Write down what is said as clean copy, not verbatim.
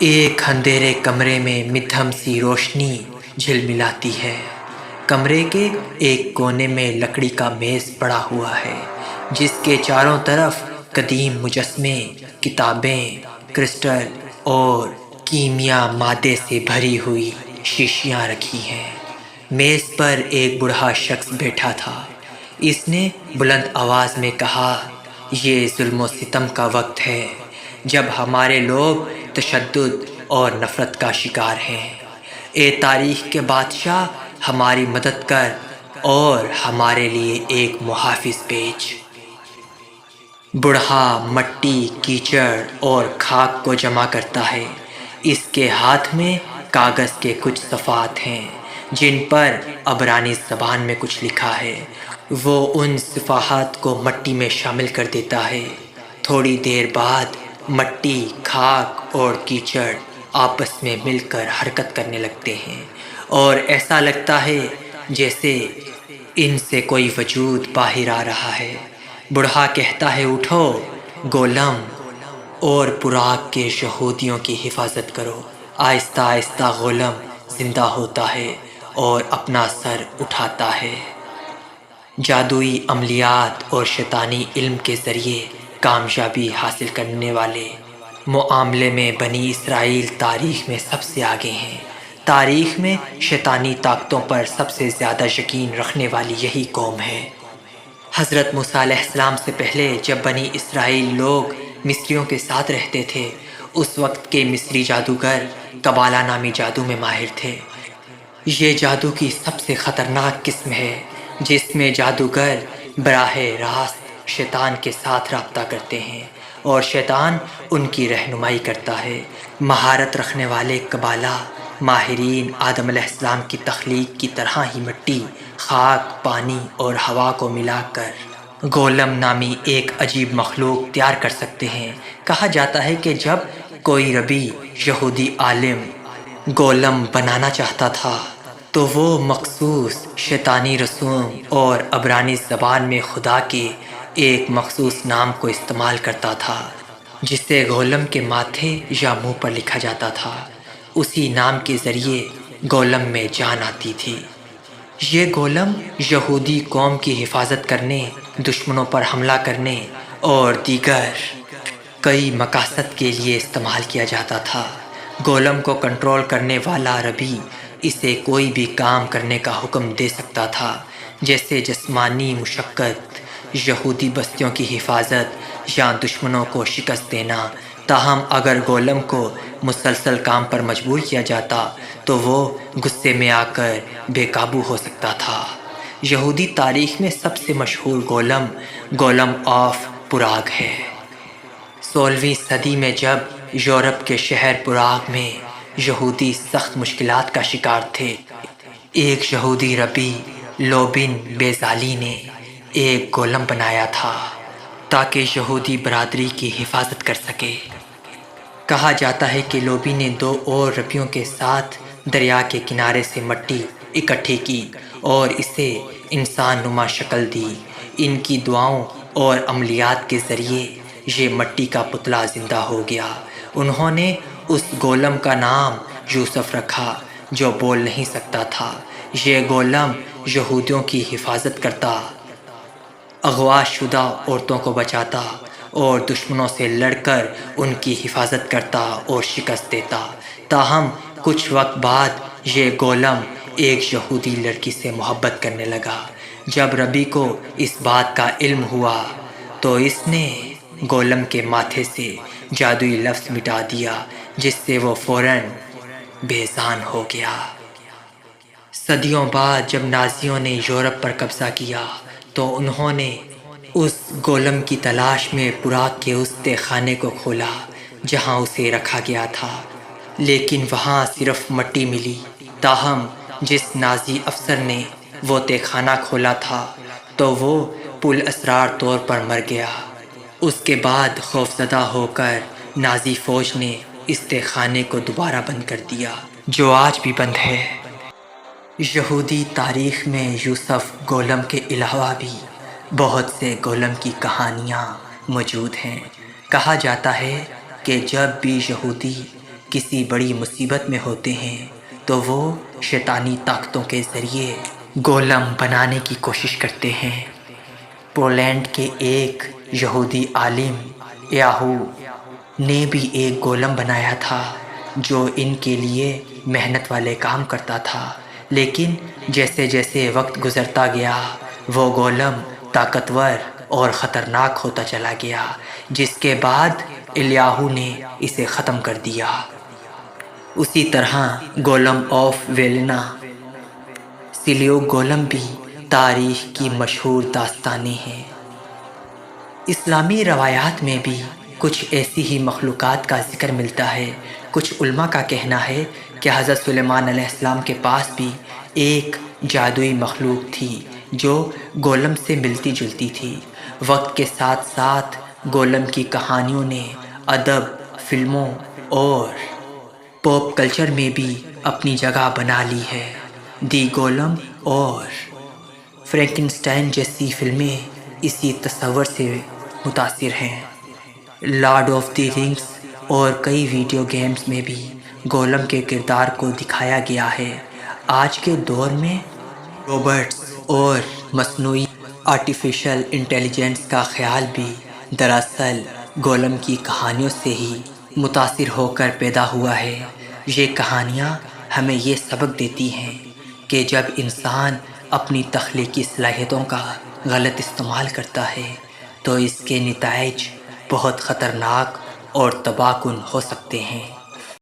ایک اندھیرے کمرے میں مدھم سی روشنی جھلملاتی ہے۔ کمرے کے ایک کونے میں لکڑی کا میز پڑا ہوا ہے جس کے چاروں طرف قدیم مجسمے، کتابیں، کرسٹل اور کیمیا مادے سے بھری ہوئی شیشیاں رکھی ہیں۔ میز پر ایک بوڑھا شخص بیٹھا تھا۔ اس نے بلند آواز میں کہا، یہ ظلم و ستم کا وقت ہے جب ہمارے لوگ تشدد اور نفرت کا شکار ہیں۔ اے تاریخ کے بادشاہ، ہماری مدد کر اور ہمارے لیے ایک محافظ بھیج۔ بوڑھا مٹی، کیچڑ اور خاک کو جمع کرتا ہے۔ اس کے ہاتھ میں کاغذ کے کچھ صفحات ہیں جن پر عبرانی زبان میں کچھ لکھا ہے۔ وہ ان صفحات کو مٹی میں شامل کر دیتا ہے۔ تھوڑی دیر بعد مٹی، خاک اور کیچڑ آپس میں مل کر حرکت کرنے لگتے ہیں اور ایسا لگتا ہے جیسے ان سے کوئی وجود باہر آ رہا ہے۔ بوڑھا کہتا ہے، اٹھو گولم اور پراگ کے یہودیوں کی حفاظت کرو۔ آہستہ آہستہ گولم زندہ ہوتا ہے اور اپنا سر اٹھاتا ہے۔ جادوئی عملیات اور شیطانی علم کے ذریعے کامیابی حاصل کرنے والے معاملے میں بنی اسرائیل تاریخ میں سب سے آگے ہیں۔ تاریخ میں شیطانی طاقتوں پر سب سے زیادہ یقین رکھنے والی یہی قوم ہے۔ حضرت موسیٰ علیہ السلام سے پہلے جب بنی اسرائیل لوگ مصریوں کے ساتھ رہتے تھے، اس وقت کے مصری جادوگر قبالہ نامی جادو میں ماہر تھے۔ یہ جادو کی سب سے خطرناک قسم ہے جس میں جادوگر براہ راست شیطان کے ساتھ رابطہ کرتے ہیں اور شیطان ان کی رہنمائی کرتا ہے۔ مہارت رکھنے والے قبالہ ماہرین آدم علیہ السلام کی تخلیق کی طرح ہی مٹی، خاک، پانی اور ہوا کو ملا کر گولم نامی ایک عجیب مخلوق تیار کر سکتے ہیں۔ کہا جاتا ہے کہ جب کوئی ربی یہودی عالم گولم بنانا چاہتا تھا تو وہ مخصوص شیطانی رسوم اور عبرانی زبان میں خدا کے ایک مخصوص نام کو استعمال کرتا تھا جسے گولم کے ماتھے یا منہ پر لکھا جاتا تھا۔ اسی نام کے ذریعے گولم میں جان آتی تھی۔ یہ گولم یہودی قوم کی حفاظت کرنے، دشمنوں پر حملہ کرنے اور دیگر کئی مقاصد کے لیے استعمال کیا جاتا تھا۔ گولم کو کنٹرول کرنے والا ربی اسے کوئی بھی کام کرنے کا حکم دے سکتا تھا، جیسے جسمانی مشقت، یہودی بستیوں کی حفاظت یا دشمنوں کو شکست دینا۔ تاہم اگر گولم کو مسلسل کام پر مجبور کیا جاتا تو وہ غصے میں آ کر بے قابو ہو سکتا تھا۔ یہودی تاریخ میں سب سے مشہور گولم گولم آف پراگ ہے۔ 16ویں صدی میں جب یورپ کے شہر پراگ میں یہودی سخت مشکلات کا شکار تھے، ایک یہودی ربی لوبن بیزالی نے ایک گولم بنایا تھا تاکہ یہودی برادری کی حفاظت کر سکے۔ کہا جاتا ہے کہ لوبی نے 2 اور ربیوں کے ساتھ دریا کے کنارے سے مٹی اکٹھی کی اور اسے انسان نما شکل دی۔ ان کی دعاؤں اور عملیات کے ذریعے یہ مٹی کا پتلا زندہ ہو گیا۔ انہوں نے اس گولم کا نام یوسف رکھا جو بول نہیں سکتا تھا۔ یہ گولم یہودیوں کی حفاظت کرتا، اغوا شدہ عورتوں کو بچاتا اور دشمنوں سے لڑ کر ان کی حفاظت کرتا اور شکست دیتا۔ تاہم کچھ وقت بعد یہ گولم ایک یہودی لڑکی سے محبت کرنے لگا۔ جب ربی کو اس بات کا علم ہوا تو اس نے گولم کے ماتھے سے جادوئی لفظ مٹا دیا جس سے وہ فوراً بے جان ہو گیا۔ صدیوں بعد جب نازیوں نے یورپ پر قبضہ کیا تو انہوں نے اس گولم کی تلاش میں پراگ کے اس تہ خانے کو کھولا جہاں اسے رکھا گیا تھا، لیکن وہاں صرف مٹی ملی۔ تاہم جس نازی افسر نے وہ تہ خانہ کھولا تھا تو وہ پُر اسرار طور پر مر گیا۔ اس کے بعد خوفزدہ ہو کر نازی فوج نے اس تہ خانے کو دوبارہ بند کر دیا جو آج بھی بند ہے۔ یہودی تاریخ میں یوسف گولم کے علاوہ بھی بہت سے گولم کی کہانیاں موجود ہیں۔ کہا جاتا ہے کہ جب بھی یہودی کسی بڑی مصیبت میں ہوتے ہیں تو وہ شیطانی طاقتوں کے ذریعے گولم بنانے کی کوشش کرتے ہیں۔ پولینڈ کے ایک یہودی عالم یاہو نے بھی ایک گولم بنایا تھا جو ان کے لیے محنت والے کام کرتا تھا، لیکن جیسے جیسے وقت گزرتا گیا وہ گولم طاقتور اور خطرناک ہوتا چلا گیا، جس کے بعد الیاہو نے اسے ختم کر دیا۔ اسی طرح گولم آف ویلنا سلیو گولم بھی تاریخ کی مشہور داستانیں ہیں۔ اسلامی روایات میں بھی کچھ ایسی ہی مخلوقات کا ذکر ملتا ہے۔ کچھ علماء کا کہنا ہے کہ حضرت سلیمان علیہ السلام کے پاس بھی ایک جادوئی مخلوق تھی جو گولم سے ملتی جلتی تھی۔ وقت کے ساتھ ساتھ گولم کی کہانیوں نے ادب، فلموں اور پاپ کلچر میں بھی اپنی جگہ بنا لی ہے۔ دی گولم اور فرینکنسٹائن جیسی فلمیں اسی تصور سے متاثر ہیں۔ لارڈ آف دی رنگز اور کئی ویڈیو گیمز میں بھی گولم کے کردار کو دکھایا گیا ہے۔ آج کے دور میں روبوٹس اور مصنوعی آرٹیفیشل انٹیلیجنس کا خیال بھی دراصل گولم کی کہانیوں سے ہی متاثر ہو کر پیدا ہوا ہے۔ یہ کہانیاں ہمیں یہ سبق دیتی ہیں کہ جب انسان اپنی تخلیقی صلاحیتوں کا غلط استعمال کرتا ہے تو اس کے نتائج بہت خطرناک اور تباہ کن ہو سکتے ہیں۔